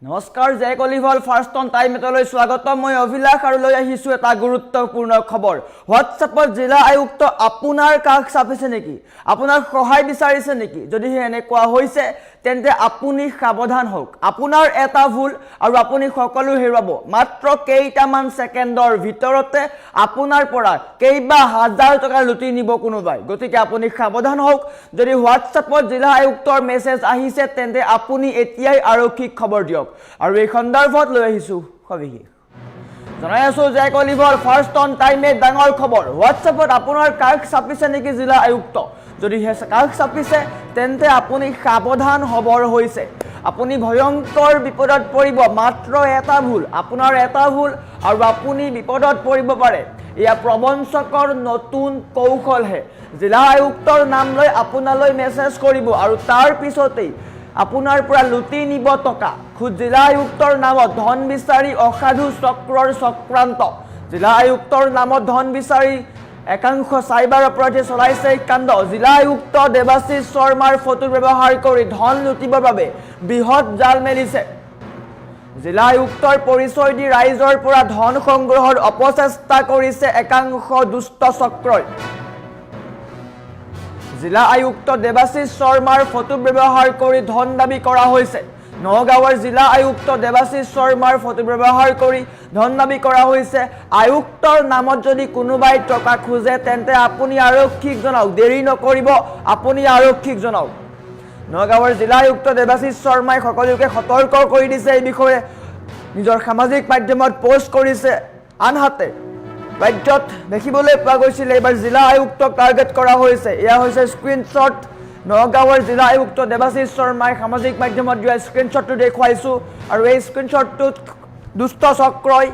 নমস্কাৰ জয় কলিভল first on time এটালৈ স্বাগতম মই অভিলাষ আৰু লৈ আহিছো এটা গুৰুত্বপূৰ্ণ খবৰ হোৱাটছএপত জিলা আয়ুক্ত আপোনাৰ কাষ চাপিছে নেকি আপোনাৰ সহায় বিচাৰিছে নেকি যদি এনেকুৱা হৈছে তেন্তে আপুনি সাৱধান হওক আপোনাৰ এটা ভুল আৰু আপুনি সকলো হেৰুৱাব মাত্ৰ কেইটামান ছেকেণ্ডৰ ভিতৰতে আপোনাৰ পৰা কেইবা হাজাৰ টকা লুটি নিব কোনোবাই গতিকে আপুনি সাৱধান হওক যদি হোৱাটছএপত জিলা আয়ুক্তৰ মেছেজ আহিছে তেন্তে আপুনি এতিয়াই আৰক্ষীক খবৰ দিয়ক আৰু এই সন্দৰ্ভত লৈ আহিছো সবিশেষ জনাই আছো যে কলিভল ফাৰ্ষ্ট অন টাইমে ডাঙৰ খবৰ হোৱাটছএপত আপোনাৰ কাষ চাপিছে নেকি জিলা আয়ুক্ত যদি কাষ চাপিছে তেন্তে আপুনি সাৱধান হবৰ হৈছে আপুনি ভয়ংকৰ বিপদত পৰিব মাত্ৰ এটা ভুল আপোনাৰ এটা ভুল আৰু আপুনি বিপদত পৰিব পাৰে ইয়া প্ৰবঞ্চকৰ নতুন কৌশলহে জিলা আয়ুক্তৰ নাম লৈ আপোনালৈ মেছেজ কৰিব আৰু তাৰ পিছতেই আপোনাৰ পৰা লুটি নিব টকা খুদ জিলা আয়ুক্তৰ নামত ধন বিচাৰি অসাধু চক্ৰৰ চক্ৰান্ত জিলা আয়ুক্তৰ নামত ধন বিচাৰি একাংশ সাইবাৰ অপৰাধী চলাইছে কাণ্ড জিলা আয়ুক্ত দেৱাশিষ শৰ্মাৰ ফটো ব্যৱহাৰ কৰি ধন লুটিবৰ বাবে বৃহৎ জাল মেলিছে জিলা আয়ুক্তৰ পৰিচয় দি ৰাইজৰ পৰা ধন সংগ্ৰহৰ অপচেষ্টা কৰিছে একাংশ দুষ্ট চক্ৰই জিলা আয়ুক্ত দেৱাশিষ শৰ্মাৰ ফটো ব্যৱহাৰ কৰি ধন দাবী কৰা হৈছে নগাঁৱৰ জিলা আয়ুক্ত দেৱাশিষ শৰ্মাৰ ফটো ব্যৱহাৰ কৰি ধন দাবী কৰা হৈছে আয়ুক্তৰ নামত যদি কোনোবাই টকা খোজে তেন্তে আপুনি আৰক্ষীক জনাওক দেৰি নকৰিব আপুনি আৰক্ষীক জনাওক নগাঁৱৰ জিলা আয়ুক্ত দেৱাশিষ শৰ্মাই সকলোকে সতৰ্ক কৰি দিছে এই বিষয়ে নিজৰ সামাজিক মাধ্যমত পোষ্ট কৰিছে আনহাতে ৰাজ্যত দেখিবলৈ পোৱা গৈছিল এইবাৰ জিলা আয়ুক্তক টাৰ্গেট কৰা হৈছে এয়া হৈছে স্ক্ৰীনশ্বট নগাঁৱৰ জিলা আয়ুক্ত দেৱাশিষ শৰ্মাই সামাজিক মাধ্যমত দিয়া স্ক্ৰীনশ্বটটো দেখুৱাইছো আৰু এই স্ক্ৰীনশ্বটটোত দুষ্ট চক্ৰই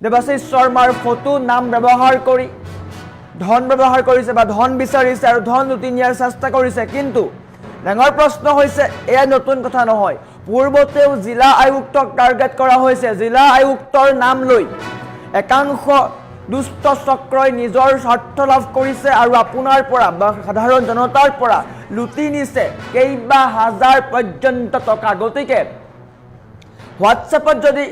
দেৱাশিষ শৰ্মাৰ ফটো নাম ব্যৱহাৰ কৰি ধন ব্যৱহাৰ কৰিছে বা ধন বিচাৰিছে আৰু ধন লুটি নিয়াৰ চেষ্টা কৰিছে কিন্তু ডাঙৰ প্ৰশ্ন হৈছে এয়া নতুন কথা নহয় পূৰ্বতেও জিলা আয়ুক্তক টাৰ্গেট কৰা হৈছে জিলা আয়ুক্তৰ নাম লৈ একাংশ দুষ্ট চক্ৰই নিজৰ স্বাৰ্থ লাভ কৰিছে আৰু আপোনাৰ পৰা বা সাধাৰণ জনতাৰ পৰা লুটি নিছে কেইবা হাজাৰ পৰ্যন্ত টকা গতিকে হোৱাটছএপত যদি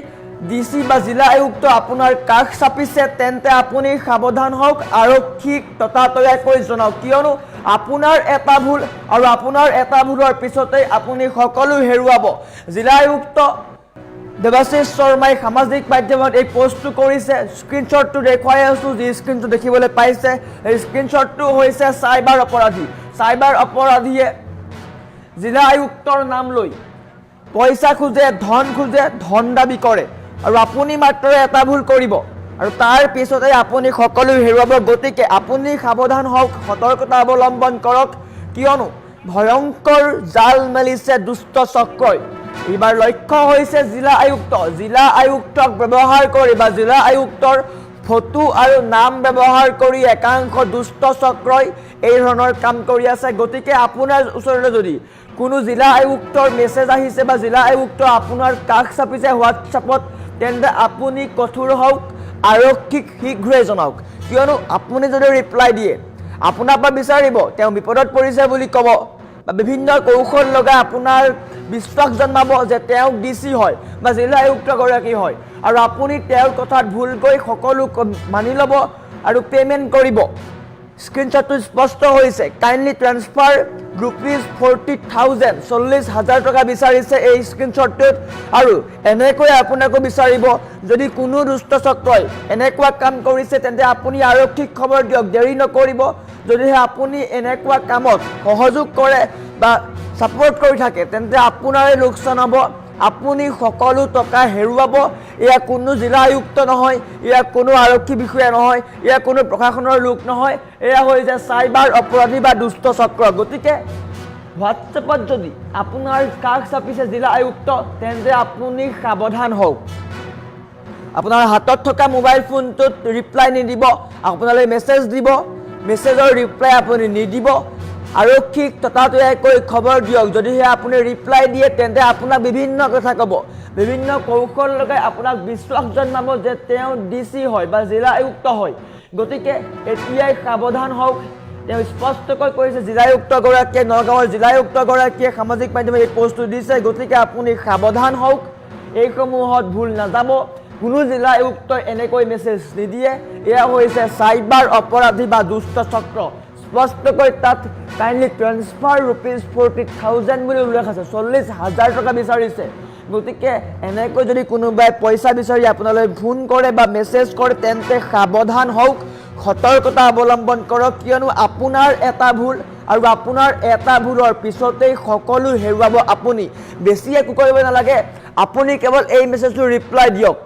ডিসি বা জিলা আয়ুক্ত আপোনাৰ কাষ চাপিছে তেন্তে আপুনি সাৱধান হওক আৰক্ষীক ততাতৈয়াকৈ জনাওক কিয়নো আপোনাৰ এটা ভুল আৰু আপোনাৰ এটা ভুলৰ পিছতে আপুনি সকলো হেৰুৱাব জিলা আয়ুক্ত দেৱাশিষ শৰ্মাই সামাজিক মাধ্যমত এই পোষ্টটো কৰিছে স্ক্ৰীনশ্বটটো দেখুৱাই আছো যি স্ক্ৰীনটো দেখিবলৈ পাইছে এই স্ক্ৰীনশ্বটটো হৈছে সাইবাৰ অপৰাধীয়ে জিলা আয়ুক্তৰ নাম লৈ পইচা খোজে ধন দাবী কৰে আৰু আপুনি মাত্ৰ এটা ভুল কৰিব আৰু তাৰ পিছতে আপুনি সকলো হেৰুৱাব গতিকে আপুনি সাৱধান হওক সতৰ্কতা অৱলম্বন কৰক কিয়নো ভয়ংকৰ জাল মেলিছে দুষ্ট চক্ৰই এইবাৰ লক্ষ্য হৈছে জিলা আয়ুক্তক ব্যৱহাৰ কৰি বা জিলা আয়ুক্তৰ ফটো আৰু নাম ব্যৱহাৰ কৰি একাংশ দুষ্ট চক্ৰই এই ধৰণৰ কাম কৰি আছে গতিকে আপোনাৰ ওচৰলৈ যদি কোনো জিলা আয়ুক্তৰ মেছেজ আহিছে বা জিলা আয়ুক্ত আপোনাৰ কাষ চাপিছে হোৱাটছএপত তেন্তে আপুনি কঠোৰ হওক আৰক্ষীক শীঘ্ৰেই জনাওক কিয়নো আপুনি যদি ৰিপ্লাই দিয়ে আপোনাৰ পৰা বিচাৰিব তেওঁ বিপদত পৰিছে বুলি ক'ব বা বিভিন্ন কৌশল লগাই আপোনাৰ বিশ্বাস জন্মাব যে তেওঁ ডিসি হয় বা জিলা আয়ুক্ত গৰাকী হয় আৰু আপুনি তেওঁৰ কথাত ভুলকৈ সকলো মানি ল'ব আৰু পেমেন্ট কৰিব স্ক্ৰীনশ্বটটো স্পষ্ট হৈছে কাইন্ডলি ট্ৰান্সফাৰ ₹40,000 40,000 টকা বিচাৰিছে এই স্ক্ৰীনশ্বটটোত আৰু এনেকৈ আপোনাকো বিচাৰিব যদি কোনো দুষ্ট চক্ৰই এনেকুৱা কাম কৰিছে তেন্তে আপুনি আৰক্ষীক খবৰ দিয়ক দেৰি নকৰিব যদিহে আপুনি এনেকুৱা কামত সহযোগ কৰে বা সাপোৰ্ট কৰি থাকে তেন্তে আপোনাৰে লোকচান হ'ব আপুনি সকলো টকা হেৰুৱাব এয়া কোনো জিলা আয়ুক্ত নহয় এয়া কোনো আৰক্ষী বিষয়া নহয় এয়া কোনো প্ৰশাসনৰ লোক নহয় এয়া হৈছে সাইবাৰ অপৰাধী বা দুষ্ট চক্ৰ গতিকে হোৱাটছএপত যদি আপোনাৰ কাষ চাপিছে জিলা আয়ুক্ত তেন্তে আপুনি সাৱধান হওক আপোনাৰ হাতত থকা মোবাইল ফোনটোত ৰিপ্লাই নিদিব আপোনালৈ মেছেজ দিব মেছেজৰ ৰিপ্লাই আপুনি নিদিব আৰক্ষীক ততাতৈয়াকৈ খবৰ দিয়ক যদিহে আপুনি ৰিপ্লাই দিয়ে তেন্তে আপোনাক বিভিন্ন কথা ক'ব বিভিন্ন কৌশল লগাই আপোনাক বিশ্বাস জন্মাব যে তেওঁ ডিসি হয় বা জিলা আয়ুক্ত হয় গতিকে এতিয়াই সাৱধান হওক তেওঁ স্পষ্টকৈ কৈছে জিলা আয়ুক্ত গৰাকীয়ে নগাঁৱৰ জিলা আয়ুক্ত গৰাকীয়ে সামাজিক মাধ্যমত এই পোষ্টটো দিছে গতিকে আপুনি সাৱধান হওক এইসমূহত ভুল নাযাব কোনো জিলা আয়ুক্তই এনেকৈ মেছেজ নিদিয়ে এয়া হৈছে চাইবাৰ অপৰাধী বা দুষ্ট চক্ৰ স্পষ্টকৈ তাত কাইণ্ডলি ট্ৰান্সফাৰ ₹40,000 বুলি উল্লেখ আছে 40,000 টকা বিচাৰিছে গতিকে এনেকৈ যদি কোনোবাই পইচা বিচাৰি আপোনালৈ ফোন কৰে বা মেছেজ কৰে তেন্তে সাৱধান হওক সতৰ্কতা অৱলম্বন কৰক কিয়নো আপোনাৰ এটা ভুল আৰু আপোনাৰ এটা ভুলৰ পিছতেই সকলো হেৰুৱাব আপুনি বেছি একো কৰিব নালাগে আপুনি কেৱল এই মেছেজটো ৰিপ্লাই দিয়ক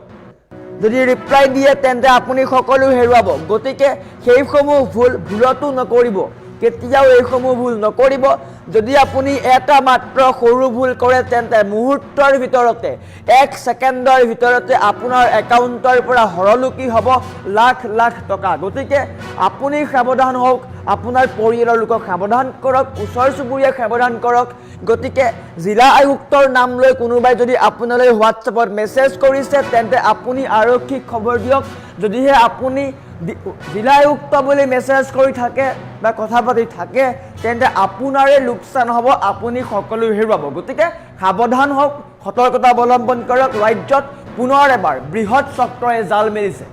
যদি ৰিপ্লাই দিয়ে তেন্তে আপুনি সকলো হেৰুৱাব গতিকে সেইসমূহ ভুলতো নকৰিব কেতিয়াও এইসমূহ ভুল নকৰিব যদি আপুনি এটা মাত্ৰ সৰু ভুল কৰে তেন্তে মুহূৰ্তৰ ভিতৰতে 1 ছেকেণ্ডৰ ভিতৰতে আপোনাৰ একাউণ্টৰ পৰা হৰলুকি হ'ব লাখ লাখ টকা গতিকে আপুনি সাৱধান হওক আপোনাৰ পৰিয়ালৰ লোকক সাৱধান কৰক ওচৰ চুবুৰীয়াক সাৱধান কৰক গতিকে জিলা আয়ুক্তৰ নাম লৈ কোনোবাই যদি আপোনালৈ হোৱাটছএপত মেছেজ কৰিছে তেন্তে আপুনি আৰক্ষীক খবৰ দিয়ক যদিহে আপুনি জিলা আয়ুক্ত বুলি মেছেজ কৰি থাকে বা কথা পাতি থাকে তেন্তে আপোনাৰে লোকচান হ'ব আপুনি সকলো হেৰুৱাব গতিকে সাৱধান হওক সতৰ্কতা অৱলম্বন কৰক ৰাজ্যত পুনৰ এবাৰ বৃহৎ চক্ৰই জাল মেলিছে